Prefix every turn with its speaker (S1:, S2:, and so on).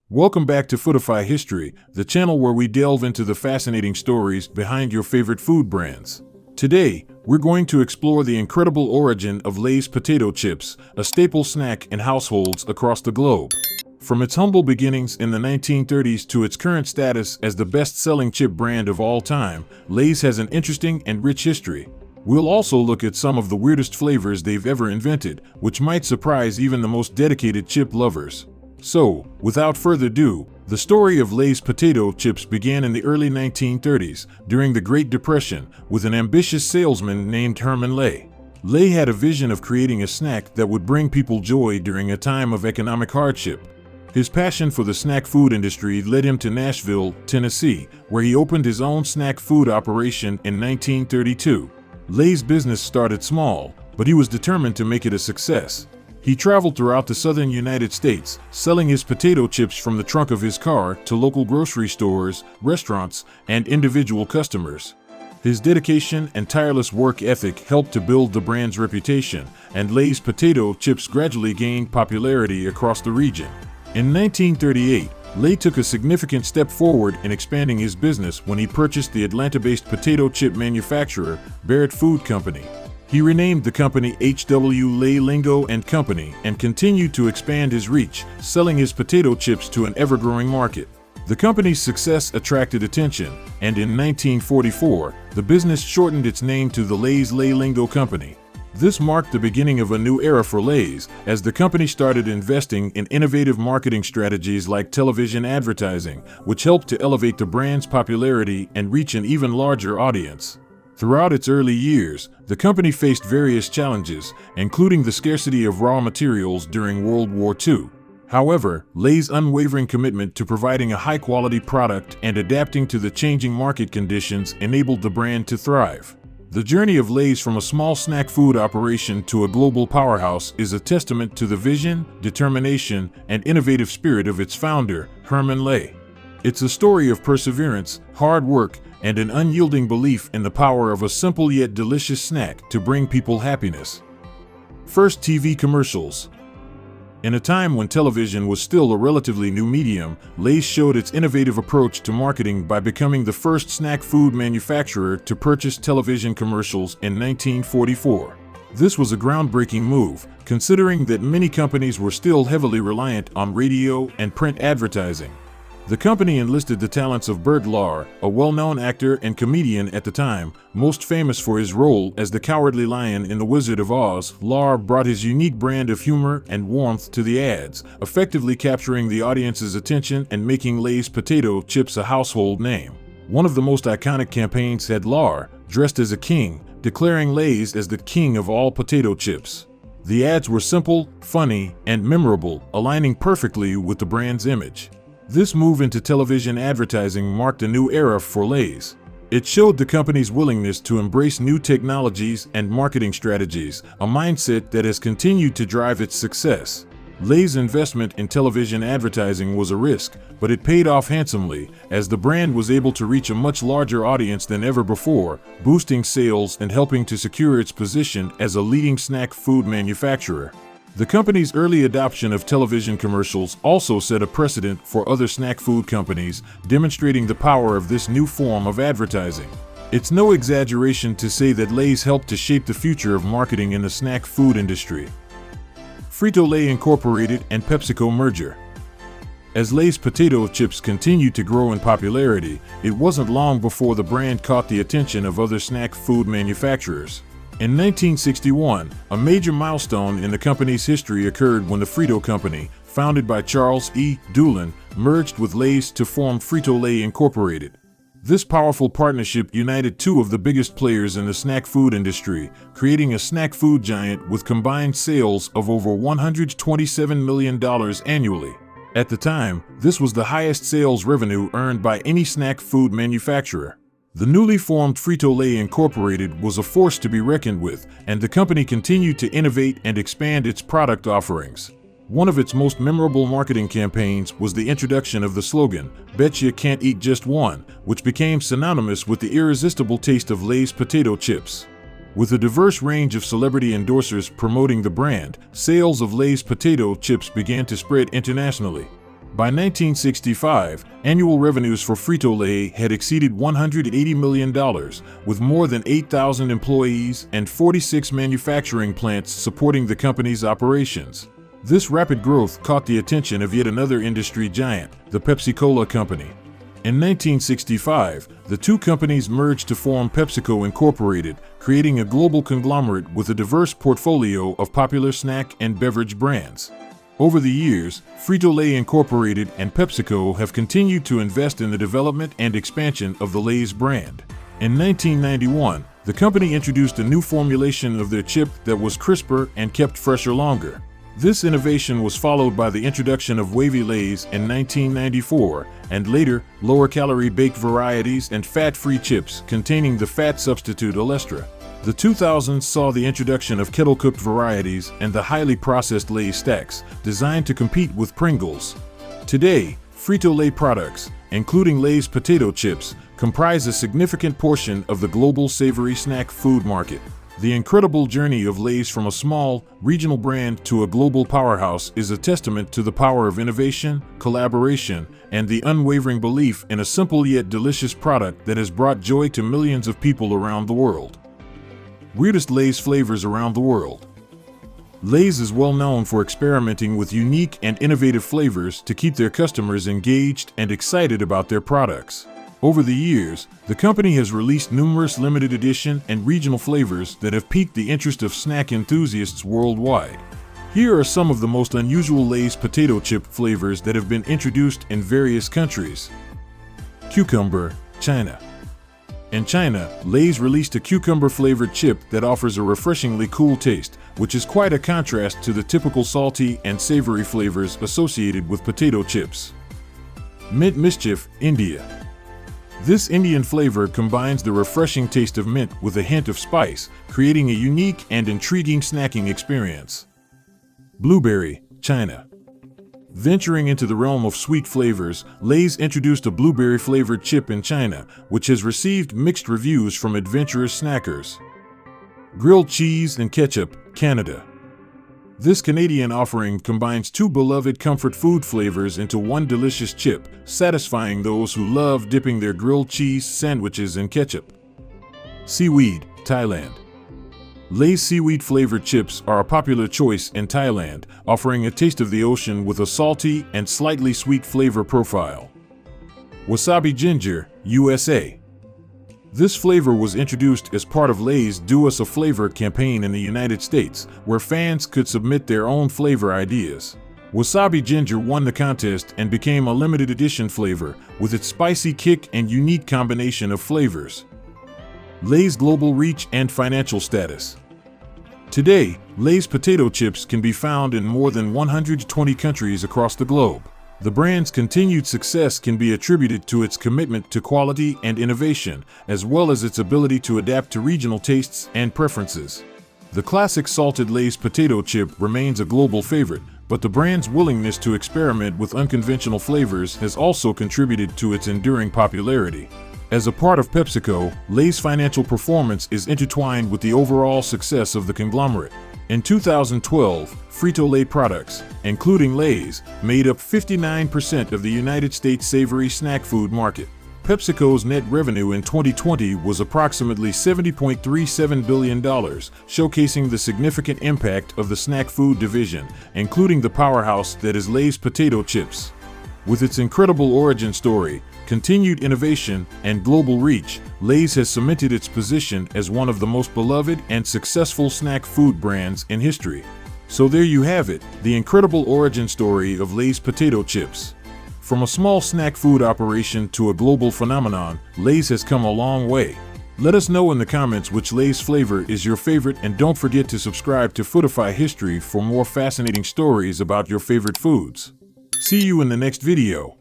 S1: Welcome back to Foodify History, the channel where we delve into the fascinating stories behind your favorite food brands. Today, we're going to explore the incredible origin of Lay's potato chips, a staple snack in households across the globe. From its humble beginnings in the 1930s to its current status as the best-selling chip brand of all time, Lay's has an interesting and rich history. We'll also look at some of the weirdest flavors they've ever invented, which might surprise even the most dedicated chip lovers. So, without further ado, the story of Lay's potato chips began in the early 1930s, during the Great Depression, with an ambitious salesman named Herman Lay. Lay had a vision of creating a snack that would bring people joy during a time of economic hardship. His passion for the snack food industry led him to Nashville, Tennessee, where he opened his own snack food operation in 1932. Lay's business started small, but he was determined to make it a success. He traveled throughout the southern United States, selling his potato chips from the trunk of his car to local grocery stores, restaurants, and individual customers. His dedication and tireless work ethic helped to build the brand's reputation, and Lay's potato chips gradually gained popularity across the region. In 1938, Lay took a significant step forward in expanding his business when he purchased the Atlanta-based potato chip manufacturer, Barrett Food Company. He renamed the company H.W. Lay Lingo & Company and continued to expand his reach, selling his potato chips to an ever-growing market. The company's success attracted attention, and in 1944, the business shortened its name to the Lay's Lay Lingo Company. This marked the beginning of a new era for Lay's, as the company started investing in innovative marketing strategies like television advertising, which helped to elevate the brand's popularity and reach an even larger audience. Throughout its early years, the company faced various challenges, including the scarcity of raw materials during World War II. However, Lay's unwavering commitment to providing a high-quality product and adapting to the changing market conditions enabled the brand to thrive. The journey of Lay's from a small snack food operation to a global powerhouse is a testament to the vision, determination, and innovative spirit of its founder, Herman Lay. It's a story of perseverance, hard work, and an unyielding belief in the power of a simple yet delicious snack to bring people happiness. First TV commercials. In a time when television was still a relatively new medium, Lay's showed its innovative approach to marketing by becoming the first snack food manufacturer to purchase television commercials in 1944. This was a groundbreaking move, considering that many companies were still heavily reliant on radio and print advertising. The company enlisted the talents of Bert Lahr, a well-known actor and comedian at the time, most famous for his role as the Cowardly Lion in The Wizard of Oz. Lahr brought his unique brand of humor and warmth to the ads, effectively capturing the audience's attention and making Lay's potato chips a household name. One of the most iconic campaigns had Lahr, dressed as a king, declaring Lay's as the king of all potato chips. The ads were simple, funny, and memorable, aligning perfectly with the brand's image. This move into television advertising marked a new era for Lay's. It showed the company's willingness to embrace new technologies and marketing strategies, a mindset that has continued to drive its success. Lay's investment in television advertising was a risk, but it paid off handsomely, as the brand was able to reach a much larger audience than ever before, boosting sales and helping to secure its position as a leading snack food manufacturer. The company's early adoption of television commercials also set a precedent for other snack food companies, demonstrating the power of this new form of advertising. It's no exaggeration to say that Lay's helped to shape the future of marketing in the snack food industry. Frito-Lay Incorporated and PepsiCo merger. As Lay's potato chips continued to grow in popularity, it wasn't long before the brand caught the attention of other snack food manufacturers. In 1961, a major milestone in the company's history occurred when the Frito Company, founded by Charles E. Dulin, merged with Lay's to form Frito-Lay Incorporated. This powerful partnership united two of the biggest players in the snack food industry, creating a snack food giant with combined sales of over $127 million annually. At the time, this was the highest sales revenue earned by any snack food manufacturer. The newly formed Frito-Lay Incorporated was a force to be reckoned with, and the company continued to innovate and expand its product offerings. One of its most memorable marketing campaigns was the introduction of the slogan, "Bet you can't eat just one," which became synonymous with the irresistible taste of Lay's potato chips. With a diverse range of celebrity endorsers promoting the brand, sales of Lay's potato chips began to spread internationally. By 1965, annual revenues for Frito-Lay had exceeded $180 million, with more than 8,000 employees and 46 manufacturing plants supporting the company's operations. This rapid growth caught the attention of yet another industry giant, the Pepsi-Cola Company. In 1965, the two companies merged to form PepsiCo Incorporated, creating a global conglomerate with a diverse portfolio of popular snack and beverage brands. Over the years, Frito-Lay Incorporated and PepsiCo have continued to invest in the development and expansion of the Lay's brand. In 1991, the company introduced a new formulation of their chip that was crisper and kept fresher longer. This innovation was followed by the introduction of wavy Lays in 1994, and later, lower-calorie baked varieties and fat-free chips containing the fat substitute Olestra. The 2000s saw the introduction of kettle-cooked varieties and the highly processed Lay's stacks, designed to compete with Pringles. Today, Frito-Lay products, including Lay's potato chips, comprise a significant portion of the global savory snack food market. The incredible journey of Lay's from a small, regional brand to a global powerhouse is a testament to the power of innovation, collaboration, and the unwavering belief in a simple yet delicious product that has brought joy to millions of people around the world. Weirdest Lay's flavors around the world. Lay's is well known for experimenting with unique and innovative flavors to keep their customers engaged and excited about their products. Over the years, the company has released numerous limited edition and regional flavors that have piqued the interest of snack enthusiasts worldwide. Here are some of the most unusual Lay's potato chip flavors that have been introduced in various countries. Cucumber, China. In China, Lay's released a cucumber-flavored chip that offers a refreshingly cool taste, which is quite a contrast to the typical salty and savory flavors associated with potato chips. Mint Mischief, India. This Indian flavor combines the refreshing taste of mint with a hint of spice, creating a unique and intriguing snacking experience. Blueberry, China. Venturing into the realm of sweet flavors, Lay's introduced a blueberry-flavored chip in China, which has received mixed reviews from adventurous snackers. Grilled cheese and ketchup, Canada. This Canadian offering combines two beloved comfort food flavors into one delicious chip, satisfying those who love dipping their grilled cheese sandwiches in ketchup. Seaweed, Thailand. Lay's seaweed-flavored chips are a popular choice in Thailand, offering a taste of the ocean with a salty and slightly sweet flavor profile. Wasabi Ginger, USA. This flavor was introduced as part of Lay's Do Us a Flavor campaign in the United States, where fans could submit their own flavor ideas. Wasabi Ginger won the contest and became a limited edition flavor, with its spicy kick and unique combination of flavors. Lay's global reach and financial status. Today, Lay's potato chips can be found in more than 120 countries across the globe. The brand's continued success can be attributed to its commitment to quality and innovation, as well as its ability to adapt to regional tastes and preferences. The classic salted Lay's potato chip remains a global favorite, but the brand's willingness to experiment with unconventional flavors has also contributed to its enduring popularity. As a part of PepsiCo, Lay's financial performance is intertwined with the overall success of the conglomerate. In 2012, Frito-Lay products, including Lay's, made up 59% of the United States savory snack food market. PepsiCo's net revenue in 2020 was approximately $70.37 billion, showcasing the significant impact of the snack food division, including the powerhouse that is Lay's potato chips. With its incredible origin story, continued innovation, and global reach, Lay's has cemented its position as one of the most beloved and successful snack food brands in history. So there you have it, the incredible origin story of Lay's potato chips. From a small snack food operation to a global phenomenon, Lay's has come a long way. Let us know in the comments which Lay's flavor is your favorite, and don't forget to subscribe to Foodify History for more fascinating stories about your favorite foods. See you in the next video.